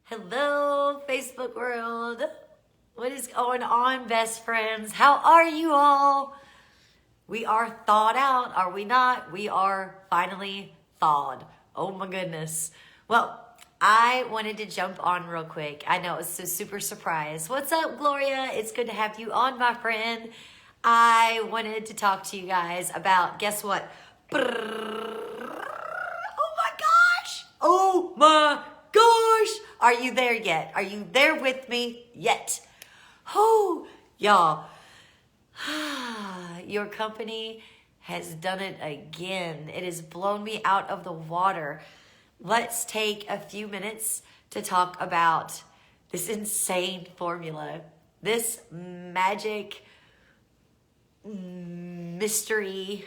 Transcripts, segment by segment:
Hello, Facebook world. What is going on, best friends? How are you all? We are thawed out, are we not? We are finally thawed. Oh my goodness. Well, I wanted to jump on real quick. I know it's a super surprise. What's up, Gloria? It's good to have you on, my friend. I wanted to talk to you guys about, guess what? Oh my gosh. Oh my gosh. Are you there yet? Are you there with me yet? Oh, y'all. Your company has done it again. It has blown me out of the water. Let's take a few minutes to talk about this insane formula, this magic, mystery,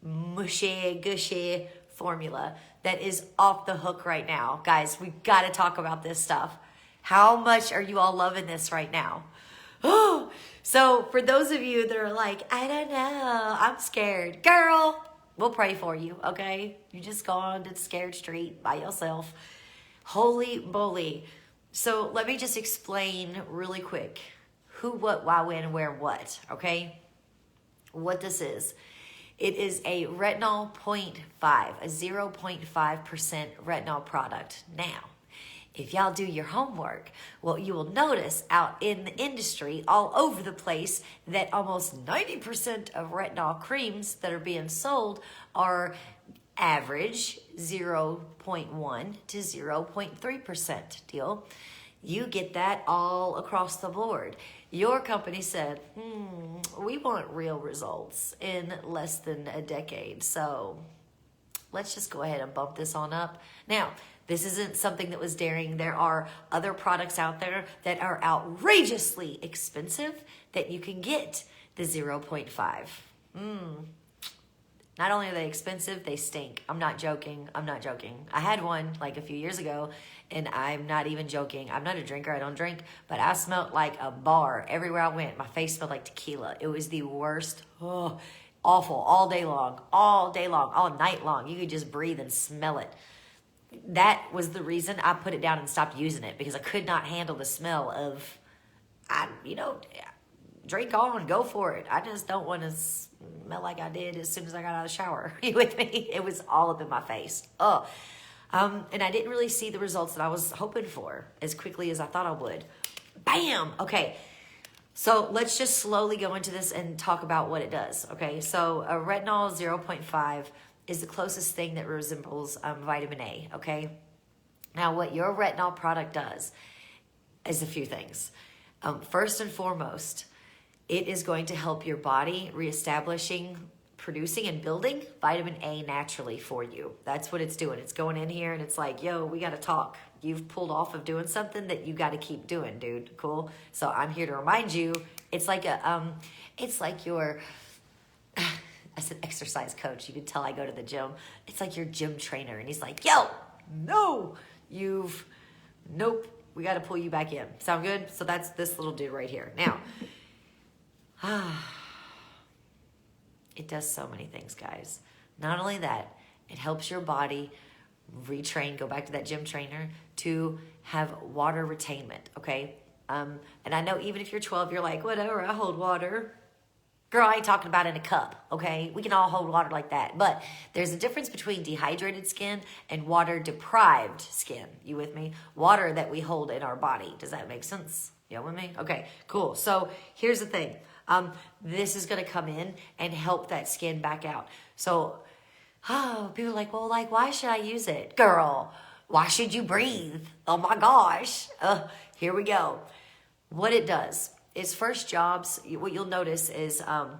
mushy, gushy formula that is off the hook right now. Guys, we've got to talk about this stuff. How much are you all loving this right now? Oh, so for those of you that are like, I don't know, I'm scared. Girl, we'll pray for you, okay? You just go on to the scared street by yourself. Holy moly. So let me just explain really quick who, what, why, when, where, what, okay? What this is. It is a retinol 0.5, a 0.5% retinol product. Now, if y'all do your homework, well, you will notice out in the industry all over the place that almost 90% of retinol creams that are being sold are average 0.1 to 0.3% deal. You get that all across the board. Your company said, we want real results in less than a decade. So let's just go ahead and bump this on up. Now, this isn't something that was daring. There are other products out there that are outrageously expensive that you can get the 0.5. Not only are they expensive, they stink. I'm not joking. I had one like a few years ago, and I'm not even joking. I'm not a drinker. I don't drink, but I smelled like a bar everywhere I went. My face smelled like tequila. It was the worst. Oh, awful. All day long, all night long. You could just breathe and smell it. That was the reason I put it down and stopped using it, because I could not handle the smell of, drink on, go for it. I just don't want to smell like I did as soon as I got out of the shower. You with me? It was all up in my face. And I didn't really see the results that I was hoping for as quickly as I thought I would. Bam! Okay, so let's just slowly go into this and talk about what it does. Okay, so a retinol 0.5 is the closest thing that resembles vitamin A, okay? Now, what your retinol product does is a few things. First and foremost, it is going to help your body reestablishing, producing, and building vitamin A naturally for you. That's what it's doing. It's going in here and it's like, yo, we got to talk. You've pulled off of doing something that you got to keep doing, dude. Cool. So I'm here to remind you. It's like your, as an exercise coach, you can tell I go to the gym. It's like your gym trainer, and he's like, yo, no, nope, we got to pull you back in. Sound good? So that's this little dude right here. Now, it does so many things, guys. Not only that, it helps your body retrain, go back to that gym trainer, to have water retainment, okay? And I know even if you're 12, you're like, whatever, I hold water. Girl, I ain't talking about in a cup, okay? We can all hold water like that. But there's a difference between dehydrated skin and water-deprived skin. You with me? Water that we hold in our body. Does that make sense? You with me? Okay, cool. So here's the thing. This is going to come in and help that skin back out. So, people are like, well, why should I use it? Girl, why should you breathe? Oh my gosh. Here we go. What it does. Its first jobs, what you'll notice is I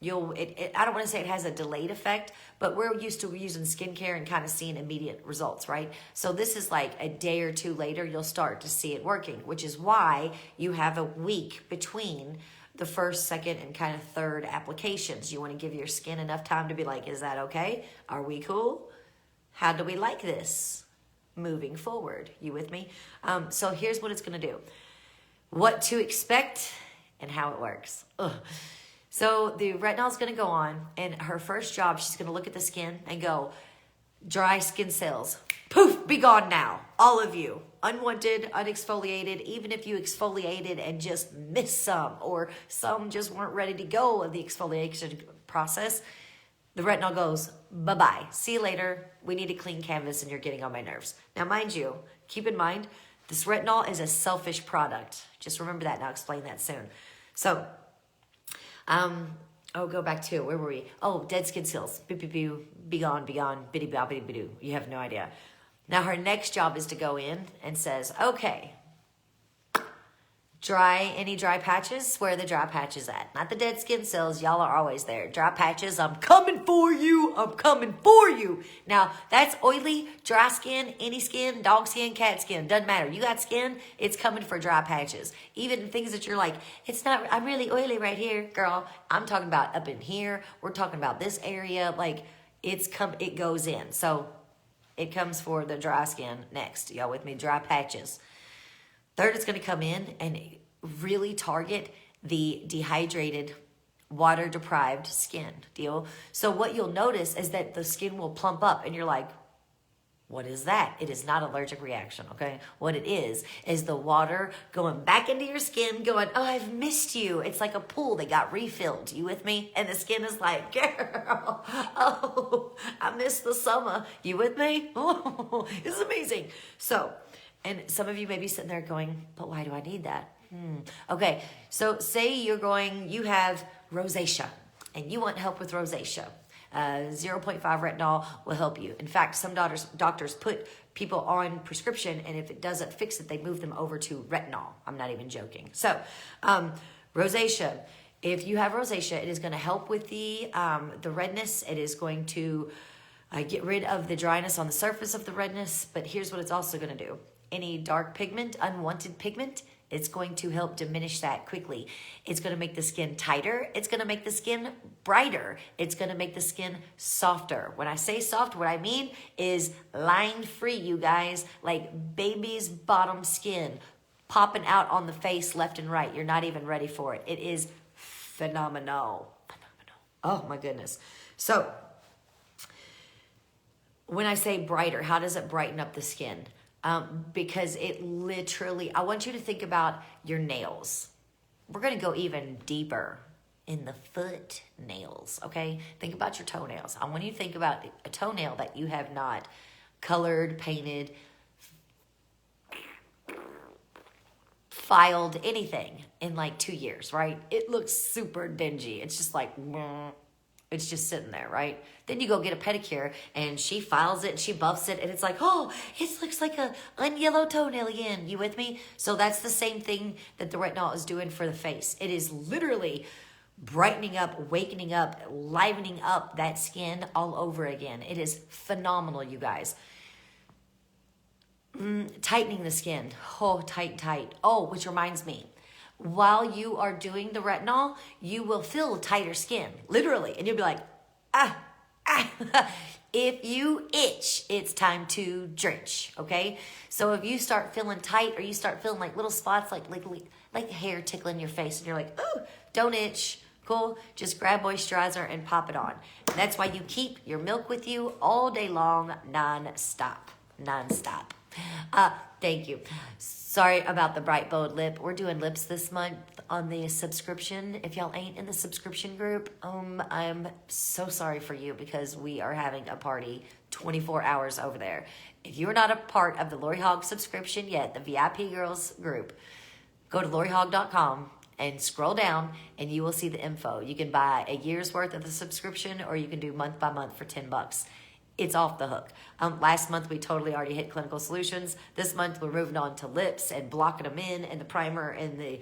don't want to say it has a delayed effect, but we're used to using skincare and kind of seeing immediate results, right? So this is like a day or two later, you'll start to see it working, which is why you have a week between the first, second, and kind of third applications. You want to give your skin enough time to be like, is that okay? Are we cool? How do we like this moving forward? You with me? So here's what it's going to do. What to expect and how it works. So the retinol is going to go on, and her first job, she's going to look at the skin and go, dry skin cells, Poof, be gone now. All of you. Unwanted, unexfoliated, even if you exfoliated and just missed some, or some just weren't ready to go in the exfoliation process, the retinol goes, bye-bye. See you later. We need a clean canvas and you're getting on my nerves. Now, mind you, keep in mind, this retinol is a selfish product. Just remember that. And I'll explain that soon. So, go back to, where were we? Oh, dead skin cells. Be gone, bitty bow, bitty bidoo. You have no idea. Now her next job is to go in and says, okay, any dry patches? Where are the dry patches at? Not the dead skin cells. Y'all are always there. Dry patches, I'm coming for you. I'm coming for you. Now, that's oily, dry skin, any skin, dog skin, cat skin. Doesn't matter. You got skin, it's coming for dry patches. Even things that you're like, I'm really oily right here. Girl, I'm talking about up in here. We're talking about this area. Like, it goes in. So, it comes for the dry skin next. Y'all with me? Dry patches. Third, it's going to come in and really target the dehydrated, water-deprived skin deal. So what you'll notice is that the skin will plump up and you're like, what is that? It is not allergic reaction, okay? What it is the water going back into your skin going, oh, I've missed you. It's like a pool that got refilled. You with me? And the skin is like, girl, oh, I missed the summer. You with me? Oh, it's amazing. So, and some of you may be sitting there going, but why do I need that? Okay, so say you have rosacea and you want help with rosacea. 0.5 retinol will help you. In fact, some doctors put people on prescription, and if it doesn't fix it, they move them over to retinol. I'm not even joking. So, rosacea. If you have rosacea, it is going to help with the redness. It is going to get rid of the dryness on the surface of the redness. But here's what it's also going to do. Any dark pigment, unwanted pigment, it's going to help diminish that quickly. It's going to make the skin tighter. It's going to make the skin brighter. It's going to make the skin softer. When I say soft, what I mean is line-free, you guys. Like baby's bottom skin popping out on the face left and right. You're not even ready for it. It is phenomenal. Oh, my goodness. So, when I say brighter, how does it brighten up the skin? Because it literally, I want you to think about your nails. We're going to go even deeper in the foot nails, okay? Think about your toenails. I want you to think about a toenail that you have not colored, painted, filed, anything in like 2 years, right? It looks super dingy. It's just like, it's just sitting there, right? Then you go get a pedicure and she files it, she buffs it, and it's like, oh, it looks like a unyellow toenail again. You with me? So that's the same thing that the retinol is doing for the face. It is literally brightening up, wakening up, livening up that skin all over again. It is phenomenal, you guys. Tightening the skin. Oh, tight. Oh, which reminds me. While you are doing the retinol, you will feel tighter skin, literally. And you'll be like, ah. If you itch, it's time to drench, okay? So if you start feeling tight or you start feeling like little spots, like hair tickling your face, and you're like, oh, don't itch, cool? Just grab moisturizer and pop it on. And that's why you keep your milk with you all day long, non-stop. Thank you. Sorry about the bright, bold lip. We're doing lips this month on the subscription. If y'all ain't in the subscription group, I'm so sorry for you because we are having a party 24 hours over there. If you're not a part of the Lori Hogg subscription yet, the VIP girls group, go to lorihogg.com and scroll down and you will see the info. You can buy a year's worth of the subscription or you can do month by month for $10. It's off the hook. Last month, we totally already hit clinical solutions. This month, we're moving on to lips and blocking them in and the primer and the...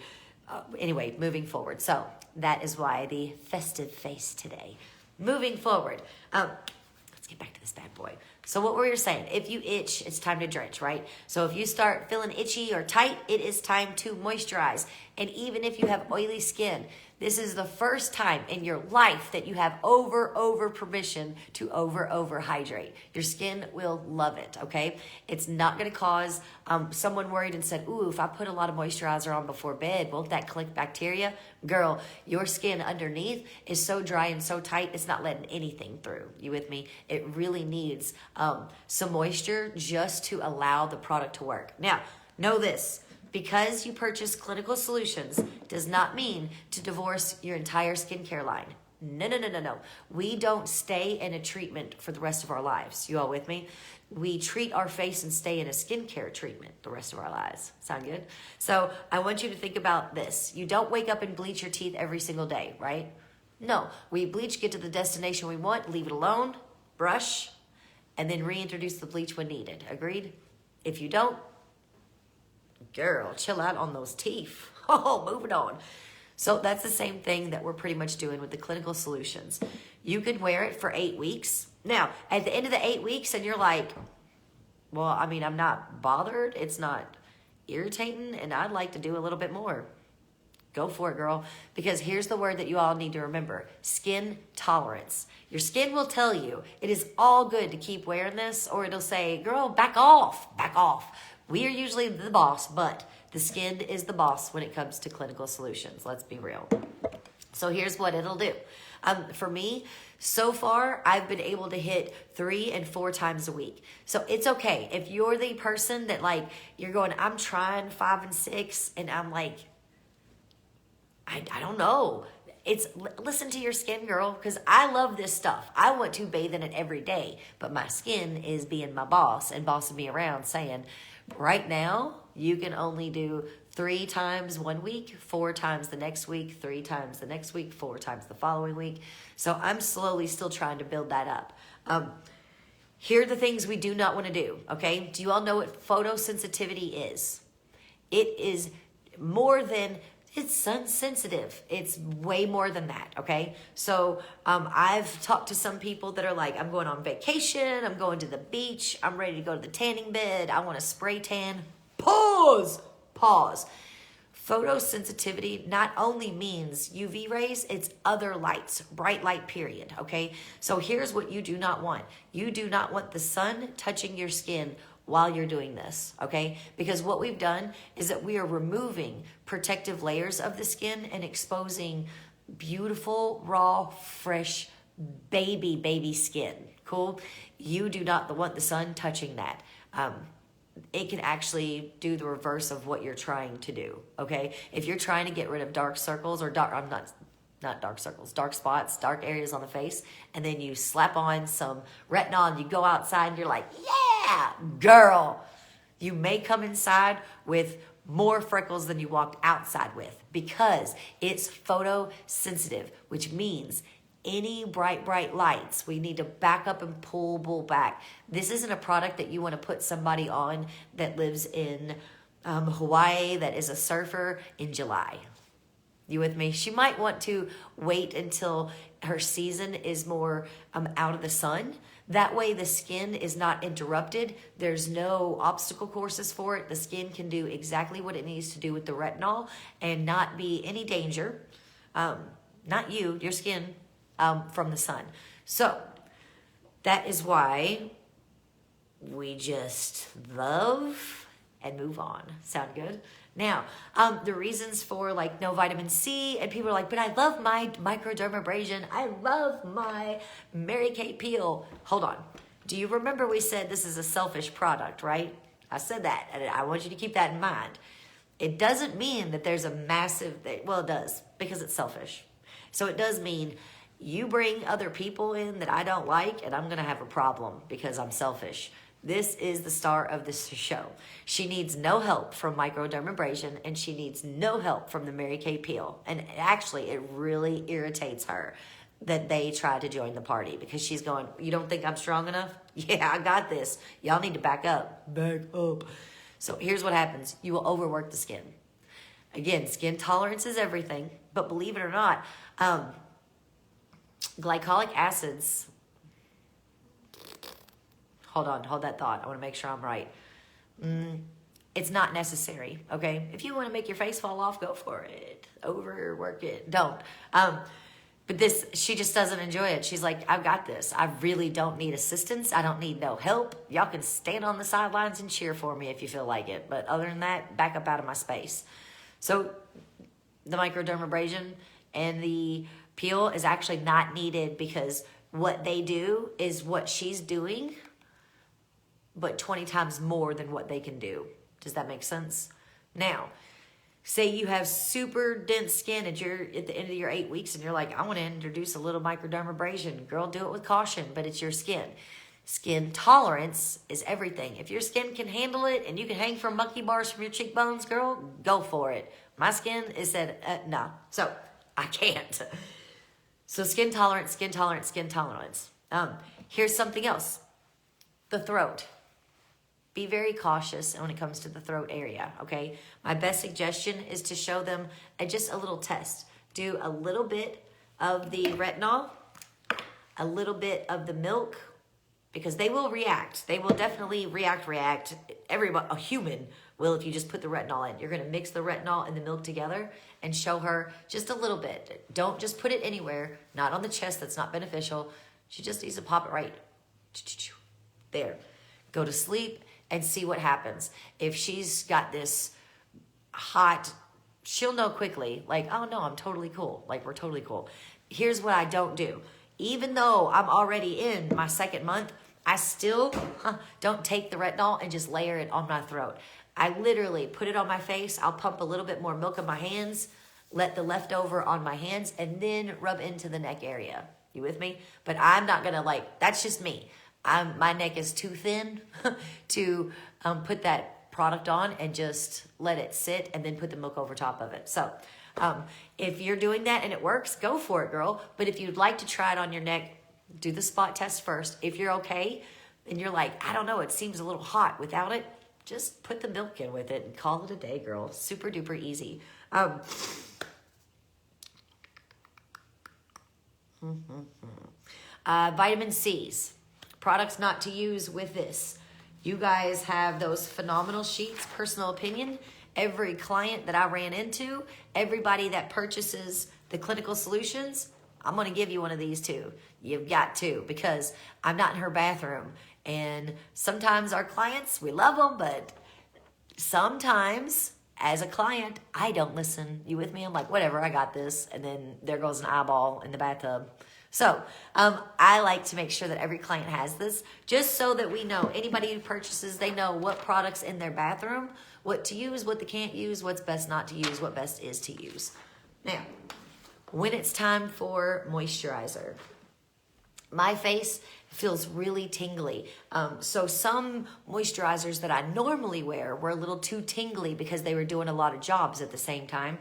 anyway, moving forward. So that is why the festive face today. Moving forward. Let's get back to this bad boy. So what were we saying? If you itch, it's time to drench, right? So if you start feeling itchy or tight, it is time to moisturize. And even if you have oily skin, This is the first time in your life that you have over permission to over hydrate. Your skin will love it, okay? It's not going to cause someone worried and said, ooh, if I put a lot of moisturizer on before bed, won't that collect bacteria? Girl, your skin underneath is so dry and so tight, it's not letting anything through. You with me? It really needs some moisture just to allow the product to work. Now, know this. Because you purchase Clinical Solutions does not mean to divorce your entire skincare line. No. We don't stay in a treatment for the rest of our lives. You all with me? We treat our face and stay in a skincare treatment the rest of our lives. Sound good? So I want you to think about this. You don't wake up and bleach your teeth every single day, right? No. We bleach, get to the destination we want, leave it alone, brush, and then reintroduce the bleach when needed. Agreed? If you don't, girl, chill out on those teeth. Oh, moving on. So that's the same thing that we're pretty much doing with the Clinical Solutions. You can wear it for 8 weeks. Now, at the end of the 8 weeks, and you're like, well, I mean, I'm not bothered. It's not irritating, and I'd like to do a little bit more. Go for it, girl. Because here's the word that you all need to remember. Skin tolerance. Your skin will tell you it is all good to keep wearing this, or it'll say, girl, back off, back off. We are usually the boss, but the skin is the boss when it comes to Clinical Solutions. Let's be real. So here's what it'll do. For me, so far, I've been able to hit 3 and 4 times a week. So it's okay. If you're the person that like, you're going, I'm trying 5 and 6, and I'm like, I don't know. Listen to your skin, girl, because I love this stuff. I want to bathe in it every day, but my skin is being my boss and bossing me around saying, right now, you can only do 3 times one week, 4 times the next week, 3 times the next week, 4 times the following week. So I'm slowly still trying to build that up. Here are the things we do not want to do, okay? Do you all know what photosensitivity is? It is more than... It's sun sensitive. It's way more than that, okay? So I've talked to some people that are like, I'm going on vacation. I'm going to the beach. I'm ready to go to the tanning bed. I want to spray tan. Pause. Photosensitivity not only means UV rays, it's other lights, bright light, period, okay? So here's what you do not want. You do not want the sun touching your skin while you're doing this, okay? Because what we've done is that we are removing protective layers of the skin and exposing beautiful, raw, fresh, baby skin. Cool? You do not want the sun touching that. It can actually do the reverse of what you're trying to do, okay? If you're trying to get rid of dark circles or not dark circles, dark spots, dark areas on the face, and then you slap on some retinol and you go outside and you're like, yeah, girl, you may come inside with more freckles than you walked outside with because it's photosensitive, which means any bright lights, we need to back up and pull back. This isn't a product that you want to put somebody on that lives in Hawaii, that is a surfer in July. You with me? She might want to wait until her season is more out of the sun. That way the skin is not interrupted. There's no obstacle courses for it. The skin can do exactly what it needs to do with the retinol and not be any danger. Not you, your skin, from the sun. So that is why we just love and move on. Sound good? Now, the reasons for like no vitamin C, and people are like, but I love my microdermabrasion. I love my Mary Kay peel. Hold on. Do you remember we said this is a selfish product, right? I said that, and I want you to keep that in mind. It doesn't mean that there's a massive, well, it does, because it's selfish. So it does mean you bring other people in that I don't like, and I'm going to have a problem because I'm selfish. This is the star of this show. She needs no help from microdermabrasion, and she needs no help from the Mary Kay peel. And actually, it really irritates her that they try to join the party because she's going, you don't think I'm strong enough? Yeah, I got this. Y'all need to back up. Back up. So here's what happens. You will overwork the skin. Again, skin tolerance is everything, but believe it or not, glycolic acids... Hold that thought. I want to make sure I'm right. it's not necessary, okay? If you want to make your face fall off, go for it. Overwork it. Don't. But this, she just doesn't enjoy it. She's like, I've got this. I really don't need assistance. I don't need no help. Y'all can stand on the sidelines and cheer for me if you feel like it. But other than that, back up out of my space. So the microdermabrasion and the peel is actually not needed because what they do is what she's doing, but 20 times more than what they can do. Does that make sense? Now, say you have super dense skin and you're at the end of your 8 weeks and you're like, I want to introduce a little microdermabrasion. Girl, do it with caution, but it's your skin. Skin tolerance is everything. If your skin can handle it and you can hang from monkey bars from your cheekbones, girl, go for it. My skin is said, no. So I can't. So skin tolerance, skin tolerance, skin tolerance. Here's something else. The throat. Be very cautious when it comes to the throat area, okay? My best suggestion is to show them just a little test. Do a little bit of the retinol, a little bit of the milk, because they will react. They will definitely react. Everybody, a human will if you just put the retinol in. You're going to mix the retinol and the milk together and show her just a little bit. Don't just put it anywhere, not on the chest. That's not beneficial. She just needs to pop it right there. Go to sleep and see what happens. If she's got this hot, she'll know quickly, like, oh no, I'm totally cool. Like, we're totally cool. Here's what I don't do. Even though I'm already in my 2nd month, I still don't take the retinol and just layer it on my throat. I literally put it on my face. I'll pump a little bit more milk in my hands, let the leftover on my hands, and then rub into the neck area. You with me? But I'm not gonna that's just me. My neck is too thin to put that product on and just let it sit and then put the milk over top of it. So if you're doing that and it works, go for it, girl. But if you'd like to try it on your neck, do the spot test first. If you're okay and you're like, I don't know, it seems a little hot without it, just put the milk in with it and call it a day, girl. Super duper easy. Vitamin C's. Products not to use with this. You guys have those phenomenal sheets, personal opinion. Every client that I ran into, everybody that purchases the clinical solutions, I'm going to give you one of these too. You've got to, because I'm not in her bathroom. And sometimes our clients, we love them, but sometimes as a client, I don't listen. You with me? I'm like, whatever, I got this. And then there goes an eyeball in the bathtub. So I like to make sure that every client has this, just so that we know, anybody who purchases, they know what products in their bathroom, what to use, what they can't use, what's best not to use, what best is to use. Now, when it's time for moisturizer, my face feels really tingly. So some moisturizers that I normally wear were a little too tingly because they were doing a lot of jobs at the same time.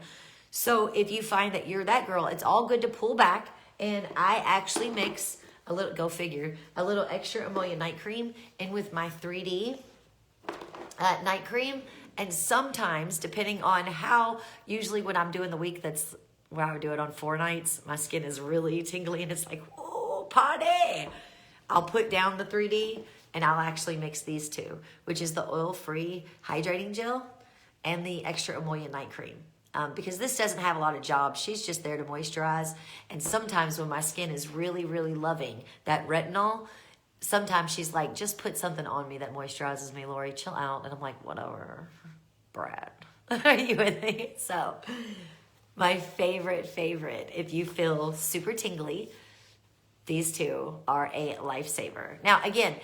So if you find that you're that girl, it's all good to pull back. And I actually mix a little, go figure, a little extra emollient night cream in with my 3D night cream. And sometimes, depending on how, usually when I'm doing the week that's where I would do it on 4 nights, my skin is really tingly and it's like, oh, party. I'll put down the 3D and I'll actually mix these two, which is the oil-free hydrating gel and the extra emollient night cream. Because this doesn't have a lot of jobs. She's just there to moisturize. And sometimes when my skin is really, really loving that retinol, sometimes she's like, just put something on me that moisturizes me, Lori, chill out. And I'm like, whatever, Brad. Are you with me? So my favorite, if you feel super tingly, these two are a lifesaver. Now, again,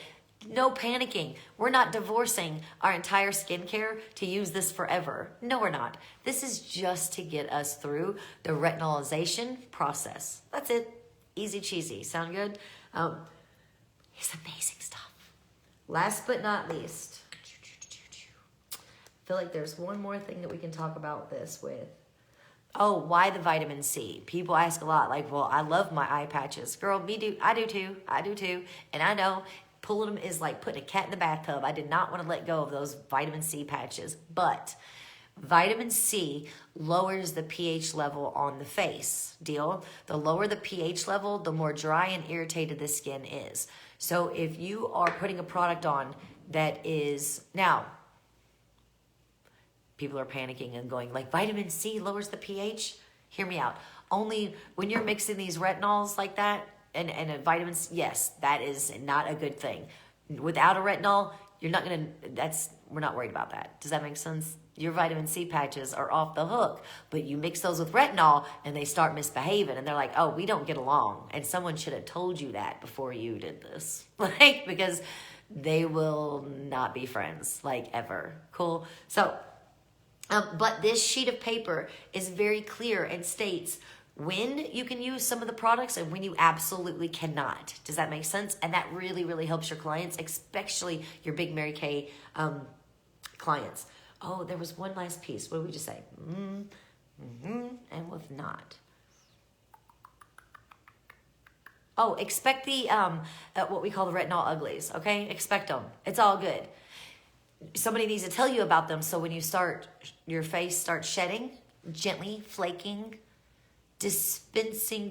no panicking. We're not divorcing our entire skincare to use this forever. No, we're not. This is just to get us through the retinolization process. That's it. Easy cheesy. Sound good? It's amazing stuff. Last but not least, I feel like there's one more thing that we can talk about this with. Oh, why the vitamin C? People ask a lot, like, well, I love my eye patches. Girl, I do too. And I know pulling them is like putting a cat in the bathtub. I did not want to let go of those vitamin C patches. But vitamin C lowers the pH level on the face. Deal? The lower the pH level, the more dry and irritated the skin is. So if you are putting a product on that is... Now, people are panicking and going like, vitamin C lowers the pH. Hear me out. Only when you're mixing these retinols like that and a vitamin C, yes, that is not a good thing. Without a retinol, you're not going to, we're not worried about that. Does that make sense? Your vitamin C patches are off the hook, but you mix those with retinol and they start misbehaving and they're like, oh, we don't get along. And someone should have told you that before you did this. Like, because they will not be friends, like ever. Cool. So, but this sheet of paper is very clear and states when you can use some of the products and when you absolutely cannot. Does that make sense? And that really, really helps your clients, especially your big Mary Kay clients. Oh, there was one last piece. What did we just say? And with not. Oh, expect the, what we call the retinol uglies, okay? Expect them. It's all good. Somebody needs to tell you about them so when you start, your face starts shedding, gently flaking, dispersing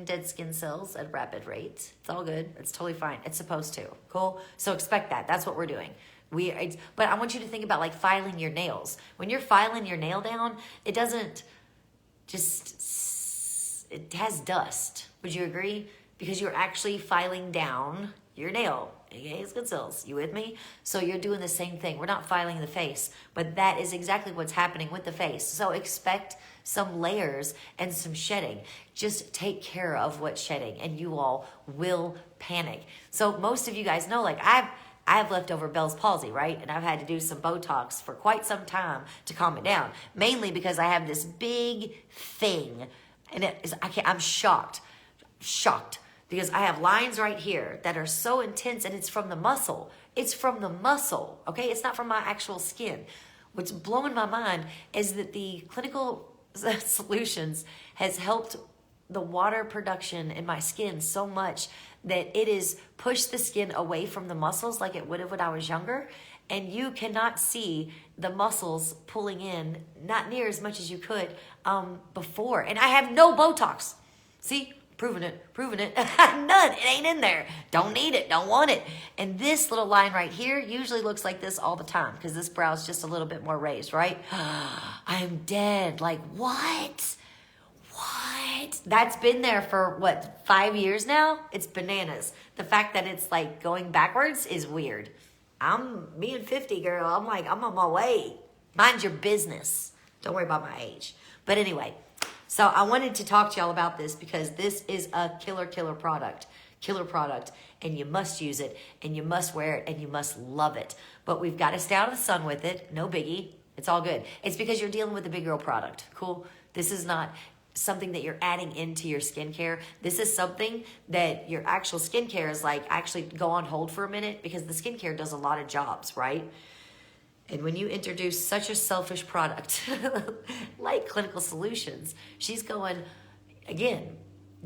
dead skin cells at rapid rates. It's all good. It's totally fine. It's supposed to. Cool? So expect that. That's what we're doing. But I want you to think about like filing your nails. When you're filing your nail down, it doesn't just, it has dust. Would you agree? Because you're actually filing down your nail, aka skin cells. You with me? So you're doing the same thing. We're not filing the face, but that is exactly what's happening with the face. So expect some layers and some shedding. Just take care of what's shedding and you all will panic. So most of you guys know, like I have leftover Bell's palsy, right? And I've had to do some Botox for quite some time to calm it down. Mainly because I have this big thing and I'm shocked because I have lines right here that are so intense and it's from the muscle. It's from the muscle, okay? It's not from my actual skin. What's blowing my mind is that the clinical solutions has helped the water production in my skin so much that it is pushed the skin away from the muscles like it would have when I was younger. And you cannot see the muscles pulling in, not near as much as you could before. And I have no Botox. See, proving it. None, it ain't in there. Don't need it, don't want it. And this little line right here usually looks like this all the time because this brow's just a little bit more raised, right? I'm dead, like what? That's been there for what, 5 years now? It's bananas. The fact that it's like going backwards is weird. I'm being 50, girl. I'm like, I'm on my way. Mind your business. Don't worry about my age. But anyway, so I wanted to talk to y'all about this because this is a killer product, and you must use it, and you must wear it, and you must love it. But we've got to stay out of the sun with it. No biggie. It's all good. It's because you're dealing with a big girl product. Cool? This is not something that you're adding into your skincare. This is something that your actual skincare is like actually go on hold for a minute because the skincare does a lot of jobs, right? And when you introduce such a selfish product like Clinical Solutions, she's going, again,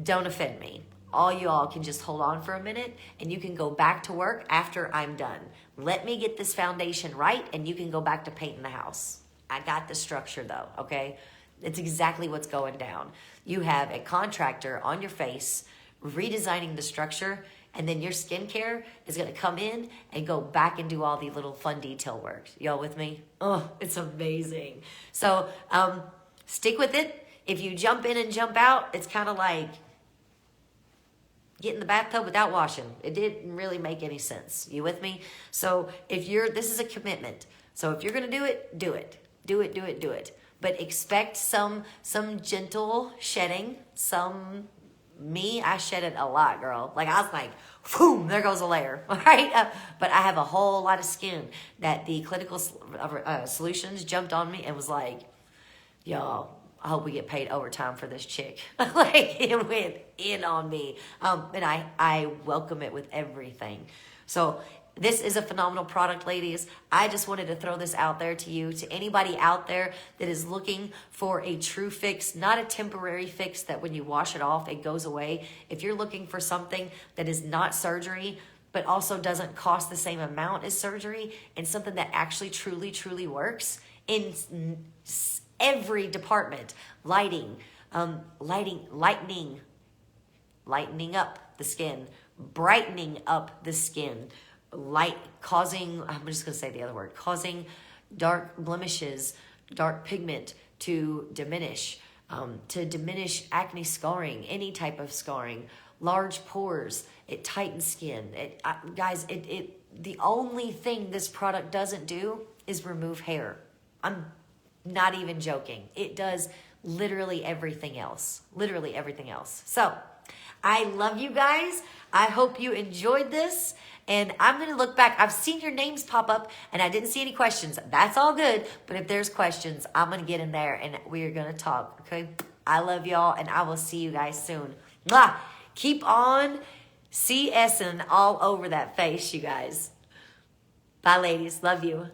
don't offend me. All you all can just hold on for a minute and you can go back to work after I'm done. Let me get this foundation right and you can go back to painting the house. I got the structure though, okay? It's exactly what's going down. You have a contractor on your face redesigning the structure, and then your skincare is going to come in and go back and do all the little fun detail work. Y'all with me? Oh, it's amazing. So stick with it. If you jump in and jump out, it's kind of like get in the bathtub without washing. It didn't really make any sense. You with me? So this is a commitment. So if you're going to do it, do it. Do it. But expect some gentle shedding. I shed it a lot, girl. Like I was like, boom, there goes a layer. All right. But I have a whole lot of skin that the Clinical Solutions jumped on me and was like, y'all, I hope we get paid overtime for this chick. Like it went in on me. And I welcome it with everything. So this is a phenomenal product, ladies. I just wanted to throw this out there to you, to anybody out there that is looking for a true fix, not a temporary fix that when you wash it off, it goes away. If you're looking for something that is not surgery, but also doesn't cost the same amount as surgery, and something that actually truly works in every department, lightening up the skin, brightening up the skin, causing dark blemishes, dark pigment to diminish acne scarring, any type of scarring, large pores. It tightens skin. Guys, the only thing this product doesn't do is remove hair. I'm not even joking. It does literally everything else. Literally everything else. So, I love you guys. I hope you enjoyed this. And I'm going to look back. I've seen your names pop up and I didn't see any questions. That's all good. But if there's questions, I'm going to get in there and we're going to talk. Okay? I love y'all and I will see you guys soon. Mwah! Keep on CSing all over that face, you guys. Bye, ladies. Love you.